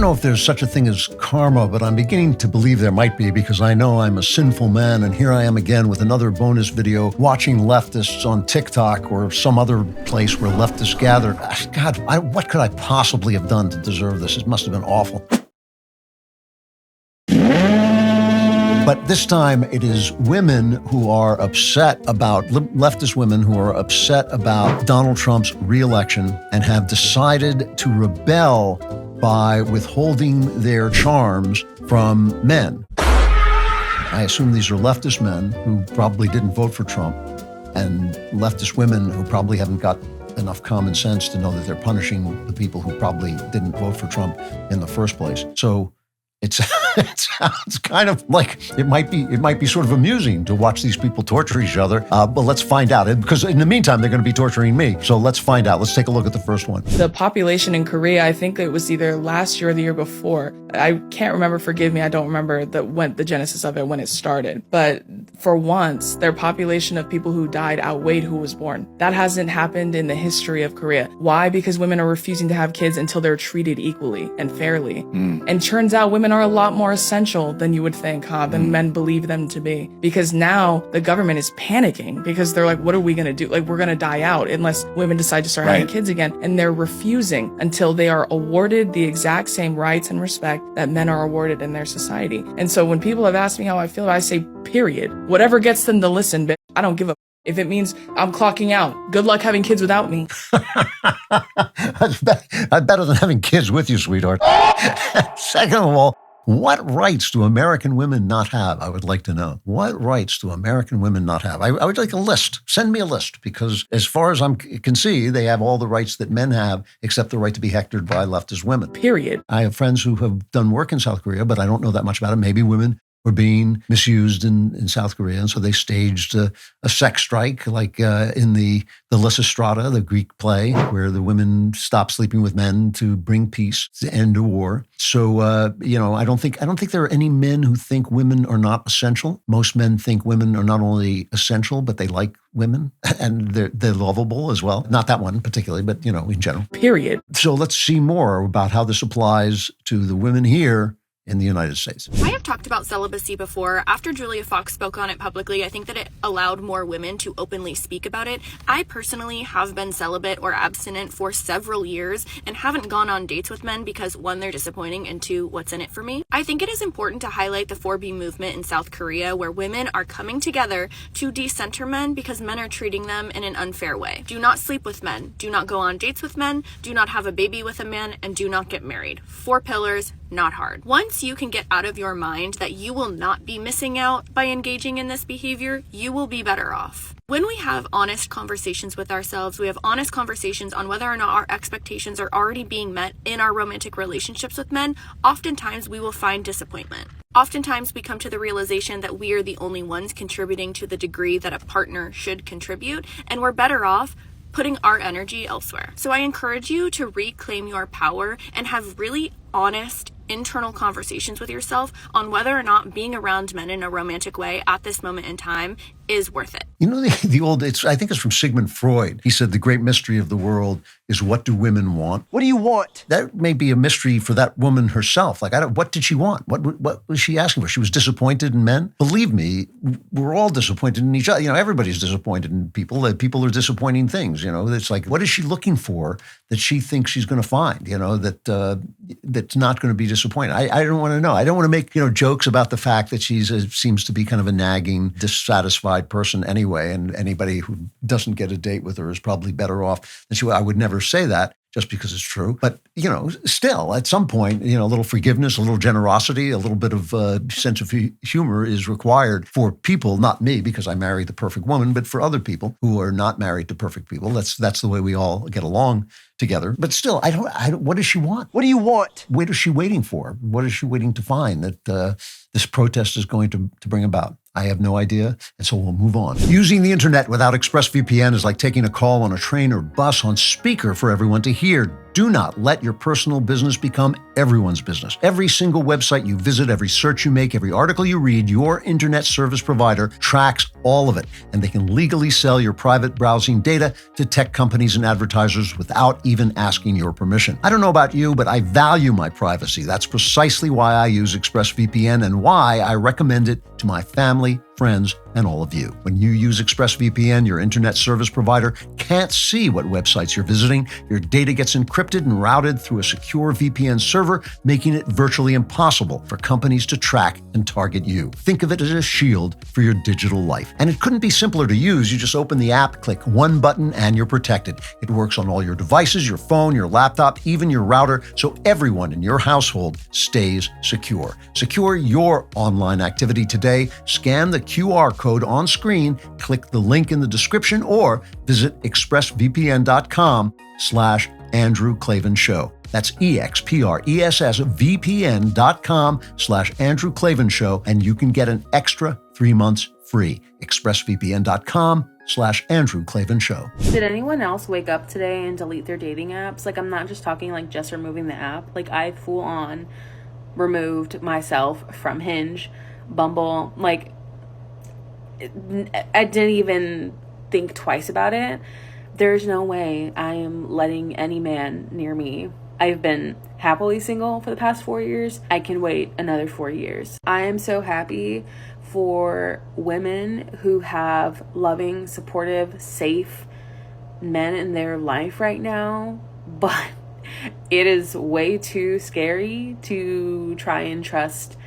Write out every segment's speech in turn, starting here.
know if there's such a thing as karma, but I'm beginning to believe there might be because I know I'm a sinful man, and here I am again with another bonus video watching leftists on TikTok or some other place where leftists gather. God, what could I possibly have done to deserve this? It must have been awful. But this time it is women who are upset about, leftist women who are upset about Donald Trump's re-election and have decided to rebel by withholding their charms from men. I assume these are leftist men who probably didn't vote for Trump and leftist women who probably haven't got enough common sense to know that they're punishing the people who probably didn't vote for Trump in the first place. So it sounds kind of like it might be sort of amusing to watch these people torture each other. But let's find out, because in the meantime, they're going to be torturing me. So let's find out. Let's take a look at the first one. The population in Korea, I think it was either last year or the year before. I can't remember, forgive me, I don't remember the genesis of it when it started. But for once, their population of people who died outweighed who was born. That hasn't happened in the history of Korea. Why? Because women are refusing to have kids until they're treated equally and fairly. And turns out women are a lot more essential than you would think, than men believe them to be. Because now the government is panicking because they're like, what are we going to do? Like, we're going to die out unless women decide to start having kids again. And they're refusing until they are awarded the exact same rights and respect that men are awarded in their society. And so when people have asked me how I feel, I say, period. Whatever gets them to listen, bitch, I don't give a. If it means I'm clocking out, good luck having kids without me. That's better than having kids with you, sweetheart. Second of all, what rights do American women not have? I would like to know. What rights do American women not have? I would like a list. Send me a list, because as far as I can see, they have all the rights that men have, except the right to be hectored by leftist women. Period. I have friends who have done work in South Korea, but I don't know that much about it. Maybe women were being misused in South Korea, and so they staged a sex strike, like in the Lysistrata, the Greek play, where the women stopped sleeping with men to bring peace, to end a war. So I don't think there are any men who think women are not essential. Most men think women are not only essential, but they like women, and they're lovable as well. Not that one particularly, but in general. Period. So let's see more about how this applies to the women here in the United States. I have talked about celibacy before. After Julia Fox spoke on it publicly, I think that it allowed more women to openly speak about it. I personally have been celibate or abstinent for several years and haven't gone on dates with men because, one, they're disappointing, and two, what's in it for me? I think it is important to highlight the 4B movement in South Korea, where women are coming together to decenter men because men are treating them in an unfair way. Do not sleep with men. Do not go on dates with men. Do not have a baby with a man, and do not get married. 4 pillars, not hard. Once you can get out of your mind that you will not be missing out by engaging in this behavior, you will be better off. When we have honest conversations with ourselves, we have honest conversations on whether or not our expectations are already being met in our romantic relationships with men, oftentimes we will find disappointment. Oftentimes we come to the realization that we are the only ones contributing to the degree that a partner should contribute, and we're better off putting our energy elsewhere. So I encourage you to reclaim your power and have really honest internal conversations with yourself on whether or not being around men in a romantic way at this moment in time is worth it. The old, I think it's from Sigmund Freud. He said the great mystery of the world is, what do women want? What do you want? That may be a mystery for that woman herself. Like, what did she want? What was she asking for? She was disappointed in men? Believe me, we're all disappointed in each other. Everybody's disappointed in people. People are disappointing things. It's like, what is she looking for that she thinks she's going to find? That's not going to be disappointed. I don't want to know. I don't want to make jokes about the fact that she seems to be kind of a nagging, dissatisfied person anyway, and anybody who doesn't get a date with her is probably better off than she. I would never say that just because it's true. But, still, at some point, a little forgiveness, a little generosity, a little bit of sense of humor is required for people, not me, because I married the perfect woman, but for other people who are not married to perfect people. That's the way we all get along together. But still, I don't, what does she want? What do you want? What is she waiting for? What is she waiting to find that this protest is going to bring about? I have no idea, and so we'll move on. Using the internet without ExpressVPN is like taking a call on a train or bus on speaker for everyone to hear. Do not let your personal business become everyone's business. Every single website you visit, every search you make, every article you read, your internet service provider tracks all of it, and they can legally sell your private browsing data to tech companies and advertisers without even asking your permission. I don't know about you, but I value my privacy. That's precisely why I use ExpressVPN and why I recommend it to my family, friends, and all of you. When you use ExpressVPN, your internet service provider can't see what websites you're visiting. Your data gets encrypted and routed through a secure VPN server, making it virtually impossible for companies to track and target you. Think of it as a shield for your digital life. And it couldn't be simpler to use. You just open the app, click one button, and you're protected. It works on all your devices, your phone, your laptop, even your router, so everyone in your household stays secure. Secure your online activity today. Scan the QR code on screen, click the link in the description, or visit expressvpn.com/Andrew Klavan Show. That's expressvpn.com/Andrew Klavan Show, and you can get an extra 3 months free. expressvpn.com/Andrew Klavan Show. Did anyone else wake up today and delete their dating apps? Like, I'm not just talking like just removing the app. Like, I full on removed myself from Hinge, Bumble. Like, I didn't even think twice about it. There's no way I am letting any man near me. I've been happily single for the past 4 years. I can wait another 4 years. I am so happy for women who have loving, supportive, safe men in their life right now, but it is way too scary to try and trust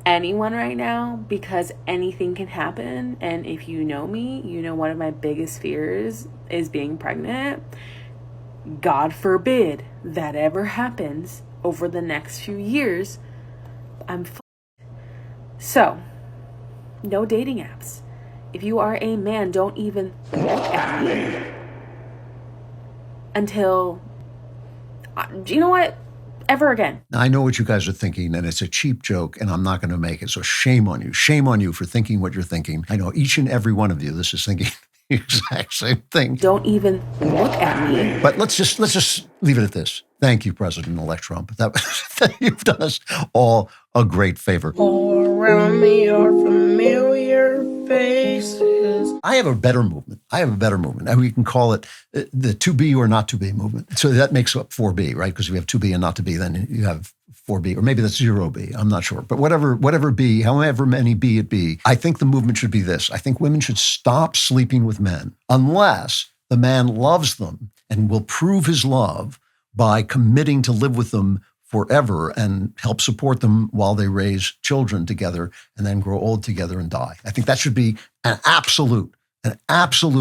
anyone right now because anything can happen. And if you know me, you know one of my biggest fears is being pregnant. God forbid that ever happens over the next few years. I'm So, no dating apps. If you are a man, don't even look at me until, you know what? Ever again. Now, I know what you guys are thinking, and it's a cheap joke, and I'm not going to make it. So shame on you. Shame on you for thinking what you're thinking. I know each and every one of you, this is thinking the exact same thing. Don't even look at me. But let's just leave it at this. Thank you, President-elect Trump. That you've done us all a great favor. All around me are familiar faces. I have a better movement. And we can call it the to be or not to be movement. So that makes up 4B, right? Because we have to be and not to be, then you have 4B, or maybe that's 0B. I'm not sure. But whatever B, however many B it be, I think the movement should be this. I think women should stop sleeping with men unless the man loves them and will prove his love by committing to live with them forever and help support them while they raise children together and then grow old together and die. I think that should be an absolute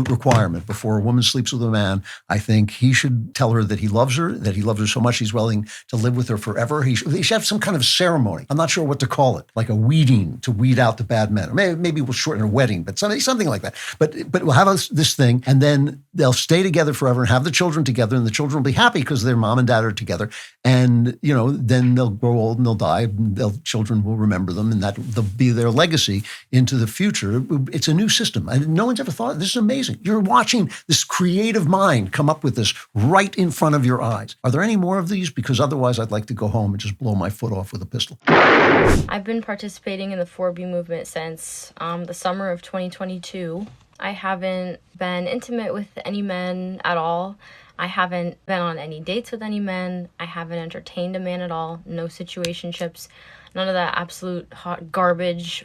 requirement before a woman sleeps with a man. I think he should tell her that he loves her so much he's willing to live with her forever. He should have some kind of ceremony. I'm not sure what to call it, like a weeding to weed out the bad men. Or maybe we'll shorten a wedding, but something like that. But we'll have this thing, and then they'll stay together forever and have the children together, and the children will be happy because their mom and dad are together. And then they'll grow old and they'll die. Their children will remember them, and that'll be their legacy into the future. It's a new system. And no one's ever thought, this is amazing. You're watching this creative mind come up with this right in front of your eyes. Are there any more of these? Because otherwise I'd like to go home and just blow my foot off with a pistol. I've been participating in the 4B movement since the summer of 2022. I haven't been intimate with any men at all. I haven't been on any dates with any men. I haven't entertained a man at all. No situationships. None of that absolute hot garbage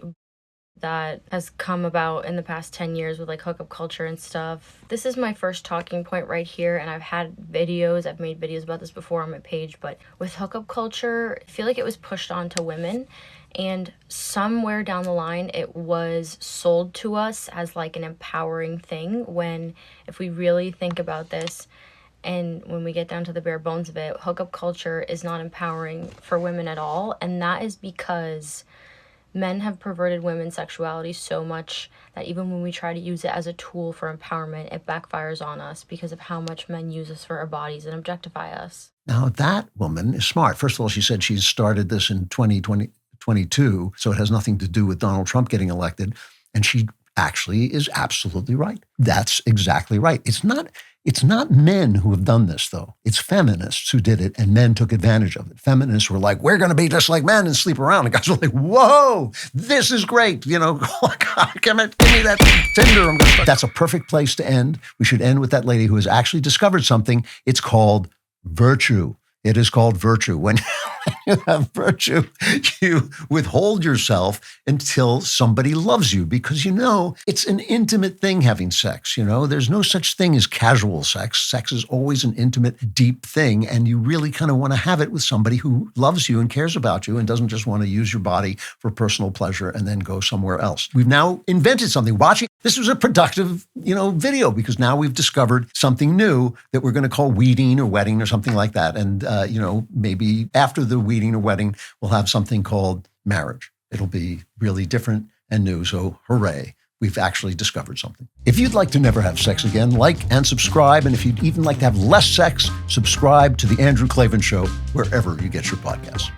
that has come about in the past 10 years with like hookup culture and stuff. This is my first talking point right here, and I've made videos about this before on my page, but with hookup culture, I feel like it was pushed on to women, and somewhere down the line it was sold to us as like an empowering thing, when if we really think about this and when we get down to the bare bones of it, hookup culture is not empowering for women at all. And that is because men have perverted women's sexuality so much that even when we try to use it as a tool for empowerment, it backfires on us because of how much men use us for our bodies and objectify us. Now, that woman is smart. First of all, she said she started this in 2020, 2022. So it has nothing to do with Donald Trump getting elected. And she actually is absolutely right. That's exactly right. It's not men who have done this, though. It's feminists who did it, and men took advantage of it. Feminists were like, we're going to be just like men and sleep around. And guys were like, whoa, this is great. You know, give me that Tinder. That's a perfect place to end. We should end with that lady who has actually discovered something. It's called virtue. It is called virtue. When you have virtue, you withhold yourself until somebody loves you because, you know, it's an intimate thing having sex. You know, there's no such thing as casual sex. Sex is always an intimate, deep thing. And you really kind of want to have it with somebody who loves you and cares about you and doesn't just want to use your body for personal pleasure and then go somewhere else. We've now invented something. Watching this was a productive, video because now we've discovered something new that we're going to call weeding or wedding or something like that. And, maybe after the wedding or wedding, we'll have something called marriage. It'll be really different and new. So hooray, we've actually discovered something. If you'd like to never have sex again, like and subscribe. And if you'd even like to have less sex, subscribe to The Andrew Klavan Show, wherever you get your podcasts.